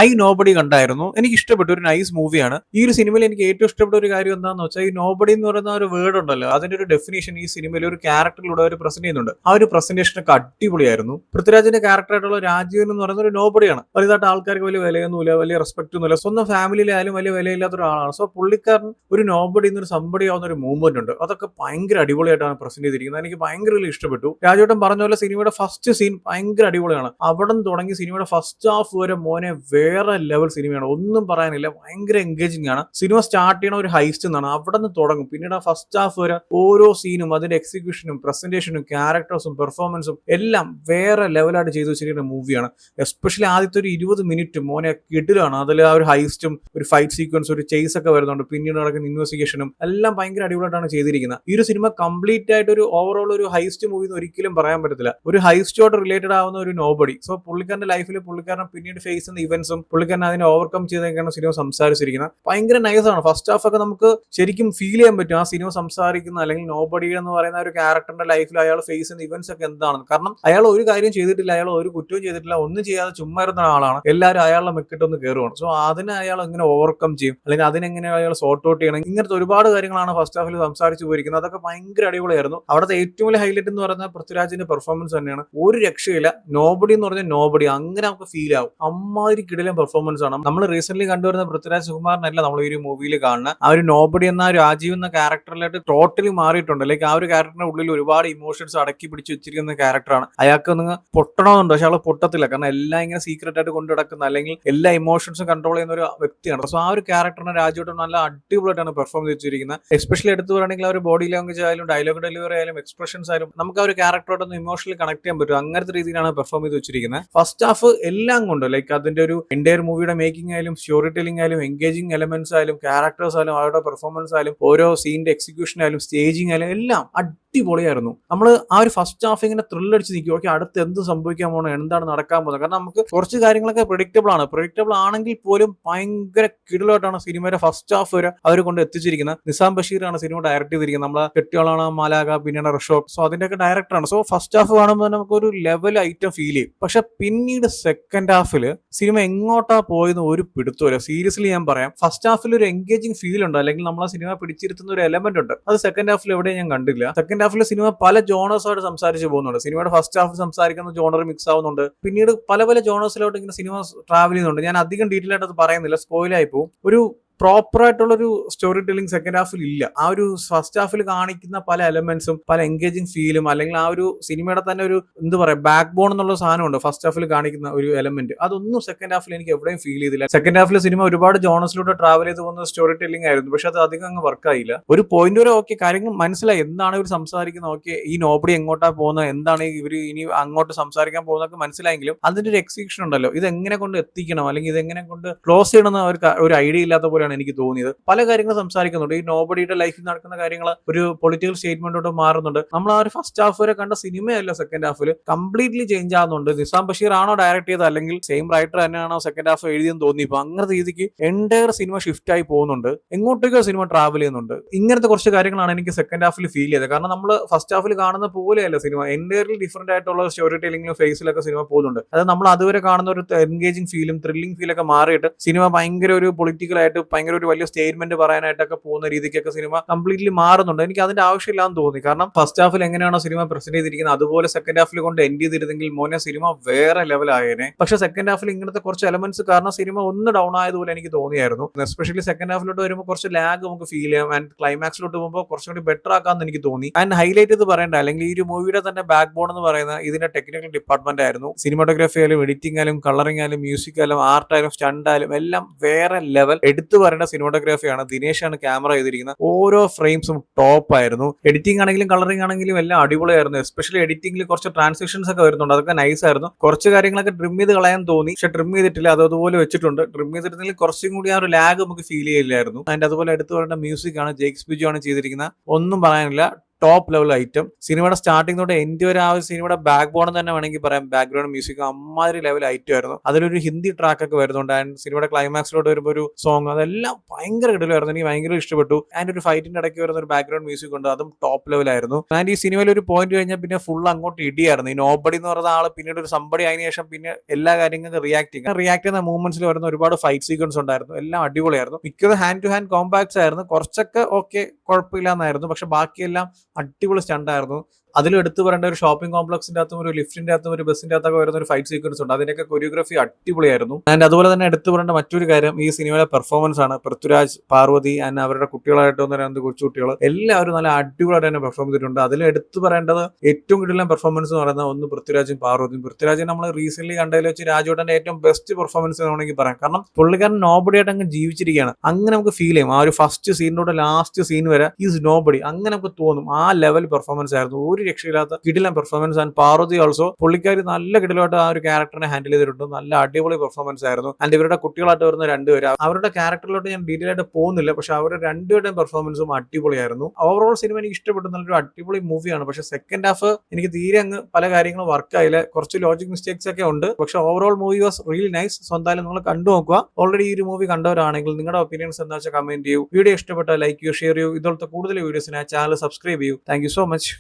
I nobody കണ്ടായിരുന്നു. എനിക്ക് ഇഷ്ടപ്പെട്ടു. ഒരു നൈസ് മൂവിയാണ്. ഈ ഒരു സിനിമയിൽ എനിക്ക് ഏറ്റവും ഇഷ്ടപ്പെട്ട ഒരു കാര്യം എന്താണെന്ന് വെച്ചാൽ ഈ നോബഡി എന്ന് പറയുന്ന ഒരു വേർഡ് ഉണ്ടല്ലോ, അതിന്റെ ഒരു ഡെഫിനേഷൻ ഈ സിനിമയിൽ ഒരു ക്യാരക്ടറിലൂടെ അവർ പ്രസന്റ് ചെയ്യുന്നുണ്ട്. ആ ഒരു പ്രസന്റേഷനൊക്കെ അടിപൊളിയായിരുന്നു. പൃഥ്വിരാജിന്റെ ക്യാരക്ടറായിട്ടുള്ള രാജീവൻ എന്ന് പറയുന്ന ഒരു നോബഡിയാണ്. വലുതായിട്ട് ആൾക്കാർക്ക് വലിയ വിലയൊന്നുമില്ല, വലിയ റെസ്പെക്ട് ഒന്നുമില്ല, സ്വന്തം ഫാമിലിയിലായാലും വലിയ വിലയില്ലാത്ത ഒരാളാണ്. സോ പുള്ളിക്കാരൻ ഒരു നോബഡി എന്നൊരു സംബടി ആവുന്ന ഒരു മൂവ്മെന്റ് ഉണ്ട്. അതൊക്കെ ഭയങ്കര അടിപൊളിയായിട്ടാണ് പ്രസന്റ് ചെയ്തിരിക്കുന്നത്. എനിക്ക് ഭയങ്കര ഇഷ്ടപ്പെട്ടു. രാജേട്ടൻ പറഞ്ഞ പോലെ സിനിമയുടെ ഫസ്റ്റ് സീൻ ഭയങ്കര അടിപൊളിയാണ്. അവിടെ നിന്ന് തുടങ്ങി സിനിമയുടെ ഫസ്റ്റ് ഹാഫ് വരെ മോനെ വേറെ ലെവൽ സിനിമയാണ്. ഒന്നും പറയാനില്ല. ഭയങ്കര എൻഗേജിംഗ് ആണ്. സിനിമ സ്റ്റാർട്ട് ചെയ്യണ ഒരു ഹൈസ്റ്റ് എന്നാണ്. അവിടെ നിന്ന് തുടങ്ങും. പിന്നീട് ആ ഫസ്റ്റ് ഹാഫ് വരെ ഓരോ സീനും അതിന്റെ എക്സിക്യൂഷനും പ്രസന്റേഷനും ക്യാരക്ടേഴ്സും പെർഫോമൻസും എല്ലാം വേറെ ലെവലായിട്ട് ചെയ്തു വെച്ചിരിക്കുന്ന മൂവിയാണ്. എസ്പെഷ്യലി ആദ്യത്തെ ഒരു 20 മിനിറ്റ് മോനെ കിടിലാണ്. അതിൽ ആ ഒരു ഹൈസ്റ്റും ഒരു ഫൈറ്റ് സീക്വൻസ് ഒരു ചേസ് ഒക്കെ വരുന്നുണ്ട്. പിന്നീട് നടക്കുന്ന ഇൻവെസ്റ്റിഗേഷനും എല്ലാം ഭയങ്കര അടിപൊളിയായിട്ടാണ് ചെയ്തിരിക്കുന്നത്. ഈ ഒരു സിനിമ കംപ്ലീറ്റ് ആയിട്ട് ഒരു ഓവറോൾ ഒരു ഹൈസ്റ്റ് മൂവി എന്ന് ഒരിക്കലും പറയാൻ പറ്റത്തില്ല. ഒരു ഹൈസ്റ്റോട് റിലേറ്റഡ് ആവുന്ന ഒരു നോബഡി. സോ പുള്ളിക്കാരന്റെ ലൈഫിൽ പുള്ളിക്കാരൻ പിന്നീട് ഫേസ് ചെയ്യുന്ന ഇവന്റ്സും പുള്ളിക്കാരൻ അതിനെ ഓവർകം ചെയ്തൊക്കെയാണ് സിനിമ സംസാരിച്ചിരിക്കുന്നത്. ഭയങ്കര നൈസാണ്. ഫസ്റ്റ് ഹാഫ് ഒക്കെ നമുക്ക് ശരിക്കും ഫീൽ ചെയ്യാൻ പറ്റും ആ സിനിമ സംസാരിക്കുന്ന അല്ലെങ്കിൽ നോബഡി എന്ന് പറയുന്ന ഒരു ക്യാരക്ടറിന്റെ ലൈഫിൽ അയാൾ ഫേസ് ചെയ്യുന്ന ഇവന്റ്സ് ഒക്കെ എന്താണെന്ന്. കാരണം അയാൾ ഒരു കാര്യം ചെയ്തിട്ടില്ല, അയാൾ ഒരു കുറ്റവും ചെയ്തിട്ടില്ല, ഒന്നും ചെയ്യാതെ ചുമ്മാ ഇരുന്ന ആളാണ്. എല്ലാവരും അയാളുടെ മെക്കിട്ടൊന്ന് കയറുകയാണ്. സോ അതിനെ അയാൾ എങ്ങനെ ഓവർകം ചെയ്യും അല്ലെങ്കിൽ അതിനെങ്ങനെ അയാൾ സോർട്ട് ഔട്ട് ചെയ്യണം, ഇങ്ങനത്തെ ഒരുപാട് കാര്യങ്ങളാണ് ഫസ്റ്റ് ഹാഫിൽ സംസാരിച്ചു പോയിരിക്കുന്നത്. അതൊക്കെ ഭയങ്കര അടിപൊളിയായിരുന്നു. അവിടുത്തെ ഏറ്റവും വലിയ ഹൈലൈറ്റ് എന്ന് പറയുന്നത് പൃഥ്വിരാജിന്റെ പെർഫോമൻസ് തന്നെയാണ്. ഒരു രക്ഷയില്ല. നോബഡി എന്ന് പറഞ്ഞാൽ നോബഡി അങ്ങനെ നമുക്ക് ഫീൽ ആവും. അമ്മാതിരി കിടിലൻ പെർഫോമൻസ് ആണ്. നമ്മൾ റീസെന്റ് കണ്ടുവരുന്ന പൃഥ്വിരാജ് സുകുമാരനല്ല നമ്മൾ ഈ ഒരു മൂവിയിൽ കാണുന്ന ആ ഒരു നോബഡി എന്ന രാജീവ് എന്ന ക്യാരക്ടറിലായിട്ട് ടോട്ടലി മാറിയിട്ടുണ്ട്. ലൈക്ക് ആ ഒരു ക്യാരക്ടറിന്റെ ഉള്ളിൽ ഒരുപാട് ഇമോഷൻസ് അടക്കി പിടിച്ച് വെച്ചിരിക്കുന്ന ക്യാരക്ടറാണ്. അയാൾക്ക് നിങ്ങൾ പൊട്ടണമെന്നുണ്ട്, പക്ഷെ അയാൾ പൊട്ടത്തില്ല. കാരണം എല്ലാം ഇങ്ങനെ സീക്രട്ട് ആയിട്ട് കൊണ്ടു നടക്കുന്ന അല്ലെങ്കിൽ എല്ലാ ഇമോഷൻസും കൺട്രോൾ ചെയ്യുന്ന ഒരു വ്യക്തിയാണ്. സോ ആ ഒരു ക്യാരക്ടറിനെ രാജുവേട്ടൻ നല്ല അടിപൊളിയായിട്ടാണ് പെർഫോം ചെയ്തിരിക്കുന്നത്. എസ്പെഷ്യലി എടുത്തു പറയുകയാണെങ്കിൽ ആ ഒരു ബോഡി ലാംഗ്വേജ് ആയാലും ഡയലോഗ് ഡെലിവറി ആയാലും എക്സ്പ്രഷൻസ് ആയാലും നമുക്ക് ആ ഒരു ക്യാരക്ടറോടൊന്ന് ഇമോഷണലി കണക്ട് ചെയ്യാൻ പറ്റും. അങ്ങനത്തെ രീതിയിലാണ് പെർഫോം ചെയ്ത് വെച്ചിരിക്കുന്നത്. ഫസ്റ്റ് ഹാഫ് എല്ലാം കൊണ്ട് ലൈക്ക് അതിന്റെ ഒരു എൻ്റയർ മൂവിയുടെ മേക്കിംഗ് ആയാലും സ്റ്റോറി ടെല്ലിംഗ് ആയാലും എൻഗേജിംഗ് എലമെന്റ്സ് ആയാലും ക്യാരക്ടേഴ്സ് ആയാലും അവരുടെ പെർഫോമൻസ് ആയാലും ഓരോ സീനിന്റെ എക്സിക്യൂഷൻ ആയാലും സ്റ്റേജിങ് ആയാലും എല്ലാം അടിപൊളിയായിരുന്നു. നമ്മൾ ആ ഒരു ഫസ്റ്റ് ഹാഫ് ഇങ്ങനെ ത്രില്ലടിച്ച് നിൽക്കും. ഓക്കെ, അടുത്ത് എന്ത് സംഭവിക്കാൻ പോകണം, എന്താണ് നടക്കാൻ പോകുന്നത്. കാരണം നമുക്ക് കുറച്ച് കാര്യങ്ങളൊക്കെ പ്രെഡിക്റ്റബിൾ ആണെങ്കിൽ പോലും ഭയങ്കര കിടിലായിട്ടാണ് സിനിമയുടെ ഫസ്റ്റ് ഹാഫ് വരെ അവർ കൊണ്ട് എത്തിച്ചിരിക്കുന്നത്. നിസാം ബഷീറാണ് സിനിമ ഡയറക്ട് ചെയ്തിരിക്കുന്നത്. നമ്മളെ കെട്ടിയോളാണ് മാലാക, പിന്നീട് റഷോക്. സോ അതിന്റെയൊക്കെ ഡയറക്ടറാണ്. സോ ഫസ്റ്റ് ഹാഫ് കാണുമ്പോൾ നമുക്ക് ഒരു ലെവൽ ഐറ്റം ഫീൽ ചെയ്യും. പക്ഷെ പിന്നീട് സെക്കൻഡ് ഹാഫിൽ സിനിമ എങ്ങോട്ടാ പോയെന്ന് ഒരു പിടുത്തമില്ല. സീരിയസ്ലി ഞാൻ പറയാം, ഫസ്റ്റ് ഹാഫിൽ ഒരു എൻഗേജിംഗ് ഫീൽ ഉണ്ട് അല്ലെങ്കിൽ നമ്മളെ സിനിമ പിടിച്ചിരുത്തുന്ന ഒരു എലമെന്റ് ഉണ്ട്. അത് സെക്കൻഡ് ഹാഫിൽ എവിടെയും ഞാൻ കണ്ടില്ല. സെക്കൻഡ് ഹാഫിൽ സിനിമ പല ജോണേഴ്സായിട്ട് സംസാരിച്ച് പോകുന്നുണ്ട്. സിനിമയുടെ ഫസ്റ്റ് ഹാഫ് സംസാരിക്കുന്ന ജോണർ മിക്സ് ആവുന്നുണ്ട്. പിന്നീട് പല പല ജോണേഴ്സിലോട്ട് ഇങ്ങനെ സിനിമ ട്രാവൽ ചെയ്യുന്നുണ്ട്. ഞാൻ അധികം ഡീറ്റെയിൽ ആയിട്ട് അത് പറയുന്നില്ല, സ്പോയിലായി പോകും. ഒരു പ്രോപ്പർ ആയിട്ടുള്ളൊരു സ്റ്റോറി ടെല്ലിംഗ് സെക്കൻഡ് ഹാഫിൽ ഇല്ല. ആ ഒരു ഫസ്റ്റ് ഹാഫിൽ കാണിക്കുന്ന പല എലമെന്റ്സും പല എൻഗേജിങ് ഫീലും അല്ലെങ്കിൽ ആ ഒരു സിനിമയുടെ തന്നെ ഒരു എന്താ പറയുക ബാക്ക് ബോൺ എന്നുള്ള സാധനമുണ്ട് ഫസ്റ്റ് ഹാഫിൽ കാണിക്കുന്ന ഒരു എലമെന്റ്. അതൊന്നും സെക്കൻഡ് ഹാഫിൽ എനിക്ക് എവിടെയും ഫീൽ ചെയ്തില്ല. സെക്കൻഡ് ഹാഫിൽ സിനിമ ഒരുപാട് ജോണേഴ്സിലൂടെ ട്രാവൽ ചെയ്ത് പോകുന്ന സ്റ്റോറി ടെല്ലിംഗ് ആയിരുന്നു. പക്ഷെ അത് അധികം അങ്ങ് വർക്കായില്ല. ഒരു പോയിന്റ് വരെ ഓക്കെ കാര്യങ്ങൾ മനസ്സിലായി, എന്താണ് ഇവർ സംസാരിക്കുന്നത്, ഓക്കെ ഈ നോബഡി എങ്ങോട്ടാ പോകുന്നത്, എന്താണ് ഇവർ ഇനി അങ്ങോട്ട് സംസാരിക്കാൻ പോകുന്നതൊക്കെ മനസ്സിലായെങ്കിലും അതിന്റെ ഒരു എക്സിക്യൂഷൻ ഉണ്ടല്ലോ, ഇത് എങ്ങനെ കൊണ്ട് എത്തിക്കണം അല്ലെങ്കിൽ ഇത് എങ്ങനെ കൊണ്ട് ക്ലോസ് ചെയ്യണം എന്ന് അവർക്ക് ഒരു ഐഡിയ ഇല്ലാത്ത പോലെയാണ് എനിക്ക് തോന്നിയത്. പല കാര്യങ്ങൾ സംസാരിക്കുന്നുണ്ട്. ഈ നോബഡിയുടെ ലൈഫിൽ നടക്കുന്ന കാര്യങ്ങൾ ഒരു പൊളിറ്റിക്കൽ സ്റ്റേറ്റ്മെന്റോട്ട് മാറുന്നുണ്ട്. നമ്മൾ ആ ഒരു ഫസ്റ്റ് ഹാഫ് വരെ കണ്ട സിനിമയല്ല സെക്കൻഡ് ഹാഫിൽ കംപ്ലീറ്റ്ലി ചേഞ്ച് ആവുന്നുണ്ട്. നിസാം ബഷീർ ആണോ ഡയറക്ട് ചെയ്തത് അല്ലെങ്കിൽ സെയിം റൈറ്റർ തന്നെയാണോ സെക്കൻഡ് ഹാഫ് എഴുതിയെന്ന് തോന്നി. ഇപ്പൊ അങ്ങനത്തെ രീതിക്ക് എൻ്റയർ സിനിമ ഷിഫ്റ്റ് ആയി പോകുന്നുണ്ട്, എങ്ങോട്ടേക്കോ സിനിമ ട്രാവൽ ചെയ്യുന്നുണ്ട്. ഇങ്ങനത്തെ കുറച്ച് കാര്യങ്ങളാണ് എനിക്ക് സെക്കൻഡ് ഹാഫിൽ ഫീൽ ചെയ്തത്. കാരണം നമ്മൾ ഫസ്റ്റ് ഹാഫിൽ കാണുന്ന പോലെയല്ല സിനിമ, എൻ്റയർലി ഡിഫറെന്റ് ആയിട്ടുള്ള സ്റ്റോറി ടെല്ലിംഗിലും ഫേസിലൊക്കെ സിനിമ പോകുന്നുണ്ട്. അത് നമ്മൾ അതുവരെ കാണുന്ന ഒരു എൻഗേജിംഗ് ഫീലും ത്രില്ലിംഗ് ഫീലൊക്കെ മാറിയിട്ട് സിനിമ ഭയങ്കര ഒരു പൊളിറ്റിക്കലായിട്ട് ഭയങ്കര ഒരു വലിയ സ്റ്റേറ്റ്മെന്റ് പറയാനായിട്ടൊക്കെ പോകുന്ന രീതിക്കൊക്കെ സിനിമ കംപ്ലീറ്റ്ലി മാറുന്നുണ്ട്. എനിക്ക് അതിന്റെ ആവശ്യമില്ലാന്ന് തോന്നി. കാരണം ഫസ്റ്റ് ഹാഫിൽ എങ്ങനെയാണോ സിനിമ പ്രസന്റ് ചെയ്തിരിക്കുന്നത് അതുപോലെ സെക്കൻഡ് ഹാഫിൽ കൊണ്ട് എൻഡ് ചെയ്തിരുന്നെങ്കിൽ മോനെ സിനിമ വേറെ ലെവൽ ആയേനെ. പക്ഷെ സെക്കൻഡ് ഹാഫിൽ ഇങ്ങനത്തെ കുറച്ച് എലമെന്റ്സ് കാരണം സിനിമ ഒന്ന് ഡൗൺ ആയതുപോലെ എനിക്ക് തോന്നിയായിരുന്നു. എസ്പെഷ്യലി സെക്കൻഡ് ഹാഫിലോട്ട് വരുമ്പോൾ കുറച്ച് ലാഗ് നമുക്ക് ഫീൽ ചെയ്യാം. ആൻഡ് ക്ലൈമാക്സിലോട്ട് പോകുമ്പോൾ കുറച്ചും കൂടി ബെറ്റർ ആക്കാമെന്ന് എനിക്ക് തോന്നി. ആൻഡ് ഹൈലൈറ്റ് ചെയ്ത് പറയേണ്ട അല്ലെങ്കിൽ ഈ ഒരു മൂവിയുടെ തന്നെ ബാക്ക് ബോൺ എന്ന് പറയുന്ന ഇതിന്റെ ടെക്നിക്കൽ ഡിപ്പാർട്ട്മെന്റ് ആയിരുന്നു. സിനിമാറ്റോഗ്രാഫി ആയാലും എഡിറ്റിംഗ് ആയാലും കളറിംഗ് ആയാലും മ്യൂസിക് ആയാലും ആർട്ട് ആയാലും സ്റ്റണ്ട് ആയാലും എല്ലാം വേറെ ലെവൽ എടുത്തു പറയേണ്ട സിനിമാറ്റോഗ്രാഫിയാണ്. ദിനേശാണ് ക്യാമറ ചെയ്തിരിക്കുന്നത്. ഓരോ ഫ്രെയിംസും ടോപ്പ് ആയിരുന്നു. എഡിറ്റിംഗ് ആണെങ്കിലും കളറിംഗ് ആണെങ്കിലും എല്ലാം അടിപൊളിയായിരുന്നു. എസ്പെഷ്യലി എഡിറ്റിംഗിൽ കുറച്ച് ട്രാൻസിഷൻസ് ഒക്കെ വരുന്നുണ്ട്, അതൊക്കെ നൈസ് ആയിരുന്നു. കുറച്ച് കാര്യങ്ങളൊക്കെ ട്രിം ചെയ്ത് കളയാൻ തോന്നി, പക്ഷെ ട്രിം ചെയ്തിട്ടില്ല, അതുപോലെ വെച്ചിട്ടുണ്ട്. ട്രിം ചെയ്തിരുന്നെങ്കിൽ കുറച്ചും കൂടി ആ ഒരു ലാഗ് നമുക്ക് ഫീൽ ചെയ്യില്ലായിരുന്നു. അതിന്റെ അതുപോലെ എടുത്തു പറയേണ്ട മ്യൂസിക് ആണ്, ജെയ്ക്സ് ബിജു ആണ് ചെയ്തിരിക്കുന്നത്. ഒന്നും പറയാനില്ല, ടോപ്പ് ലെവൽ ഐറ്റം. സിനിമയുടെ സ്റ്റാർട്ടിംഗ് തൊട്ട് എൻഡ് വരെ ആ ഒരു സിനിമയുടെ ബാക്ക് ബോൺ തന്നെ വേണമെങ്കിൽ പറയാം. ബാക്ക്ഗ്രൗണ്ട് മ്യൂസിക് അമ്മാതിരി ലെവൽ ഐറ്റം ആയിരുന്നു. അതിലൊരു ഹിന്ദി ട്രാക്ക് ഒക്കെ വരുന്നുണ്ട്. ആൻഡ് സിനിമയുടെ ക്ലൈമാക്സിലോട്ട് വരുമ്പോൾ ഒരു സോങ്, അതെല്ലാം ഭയങ്കര കിടലായിരുന്നു. എനിക്ക് ഭയങ്കര ഇഷ്ടപ്പെട്ടു. ആൻഡ് ഒരു ഫൈറ്റിന്റെ ഇടയ്ക്ക് വരുന്ന ഒരു ബാക്ക്ഗ്രൗണ്ട് മ്യൂസിക് ഉണ്ട്, അതും ടോപ്പ് ലെവലായിരുന്നു. ആൻഡ് ഈ സിനിമയിൽ ഒരു പോയിന്റ് കഴിഞ്ഞാൽ പിന്നെ ഫുൾ അങ്ങോട്ട് ഇടിയായിരുന്നു. ഈ നോബഡി എന്ന് പറയുന്ന ആള് പിന്നീട് ഒരു സംബടി ആയതിനു ശേഷം പിന്നെ എല്ലാ കാര്യങ്ങൾക്കും റിയാക്ട് ചെയ്യുന്ന മൂവ്മെന്റ്സിൽ വരുന്ന ഒരുപാട് ഫൈറ്റ് സീക്വൻസ് ഉണ്ടായിരുന്നു. എല്ലാം അടിപൊളിയായിരുന്നു. മിക്കത് ഹാൻഡ് ടു ഹാൻഡ് കോമ്പാക്ട്സ് ആയിരുന്നു. കുറച്ചൊക്കെ ഓക്കെ കുഴപ്പമില്ല എന്നായിരുന്നു. പക്ഷെ ബാക്കിയെല്ലാം അടിപൊളി സ്റ്റണ്ടായിരുന്നു. അതിൽ എടുത്തു പറയേണ്ട ഒരു ഷോപ്പിംഗ് കോംപ്ലക്സിന്റെ അകത്തും ഒരു ലിഫ്റ്റിന്റെ അകത്തും ഒരു ബസ്സിന്റെ അകത്തൊക്കെ വരുന്ന ഒരു ഫൈറ്റ് സീക്വൻസ് ഉണ്ട്. അതിന്റെയൊക്കെ കൊറിയോഗ്രാഫി അടിപൊളിയായിരുന്നു. ആൻഡ് അതുപോലെ തന്നെ എടുത്തു പറയേണ്ട മറ്റൊരു കാര്യം ഈ സിനിമയിലെ പെർഫോമൻസ് ആണ്. പൃഥ്വിരാജ്, പാർവതി ആൻഡ് അവരുടെ കുട്ടികളായിട്ട് വന്ന 2 കൊച്ചുകുട്ടികൾ എല്ലാവരും നല്ല അടിപൊളിയായിട്ട് തന്നെ പെർഫോം ചെയ്തിട്ടുണ്ട്. അതിൽ എടുത്തു പറയേണ്ടത് ഏറ്റവും കൂടുതൽ പെർഫോമൻസ് എന്ന് പറയുന്നത് ഒന്ന് പൃഥ്വിരാജും പാർവതിയും. പൃഥ്വിരാജിനെ നമ്മൾ റീസെന്റ് കണ്ടതിൽ വെച്ച് രാജുവേട്ടന്റെ ഏറ്റവും ബെസ്റ്റ് പെർഫോമൻസ് വേണമെങ്കിൽ പറയാം. കാരണം പുള്ളിക്കാരൻ നോബഡി ആയിട്ട് അങ്ങ് ജീവിച്ചിരിക്കുകയാണ്. അങ്ങനെ നമുക്ക് ഫീൽ ചെയ്യും. ആ ഒരു ഫസ്റ്റ് സീനിലൂടെ ലാസ്റ്റ് സീൻ വരെ ഈസ് നോബഡി അങ്ങനെ നമുക്ക് തോന്നും. ആ ലെവൽ പെർഫോമൻസ് ആയിരുന്നു. ഒരു രക്ഷയില്ലാത്ത കിടിലൻ പെർഫോമൻസ്. ആൻഡ് പാർവതി ഓൾസോ പുള്ളിക്കാരി നല്ല കിടിലായിട്ട് ആ ഒരു ക്യാരക്ടറിനെ ഹാൻഡിൽ ചെയ്തിട്ടുണ്ട്. നല്ല അടിപൊളി പെർഫോമൻസ് ആയിരുന്നു. ആൻഡ് ഇവരുടെ കുട്ടികളായിട്ട് വരുന്ന 2 പേര്, അവരുടെ ക്യാരക്ടറിലോട്ട് ഞാൻ ഡീറ്റെയിൽ ആയിട്ട് പോകുന്നില്ല. പക്ഷെ അവരുടെ 2 പേരുടെയും പെർഫോമൻസും അടിപൊളിയായിരുന്നു. ഓവറോൾ സിനിമ എനിക്ക് ഇഷ്ടപ്പെട്ടു. നല്ലൊരു അടിപൊളി മൂവിയാണ്. പക്ഷെ സെക്കൻഡ് ഹാഫ് എനിക്ക് തീരെ അങ്ങ് പല കാര്യങ്ങളും വർക്ക് ആയില്ല. കുറച്ച് ലോജിക് മിസ്റ്റേക്സ് ഒക്കെ ഉണ്ട്. പക്ഷെ overall movie was really nice. So എന്തായാലും നിങ്ങൾ കണ്ടു നോക്കുക. ഓൾറെഡി ഈ ഒരു മൂവി കണ്ടവരാണെങ്കിൽ നിങ്ങളുടെ ഒപ്പീനിയൻസ് എന്താ വെച്ചാൽ കമന്റ് ചെയ്യൂ. വീഡിയോ ഇഷ്ടപ്പെട്ടാൽ ലൈക്ക് ചെയ്യൂ, ഷെയർ ചെയ്യൂ. ഇതുപോലത്തെ കൂടുതൽ വീഡിയോസിനായി ചാനൽ സബ്സ്ക്രൈബ് ചെയ്യൂ. Thank you so much.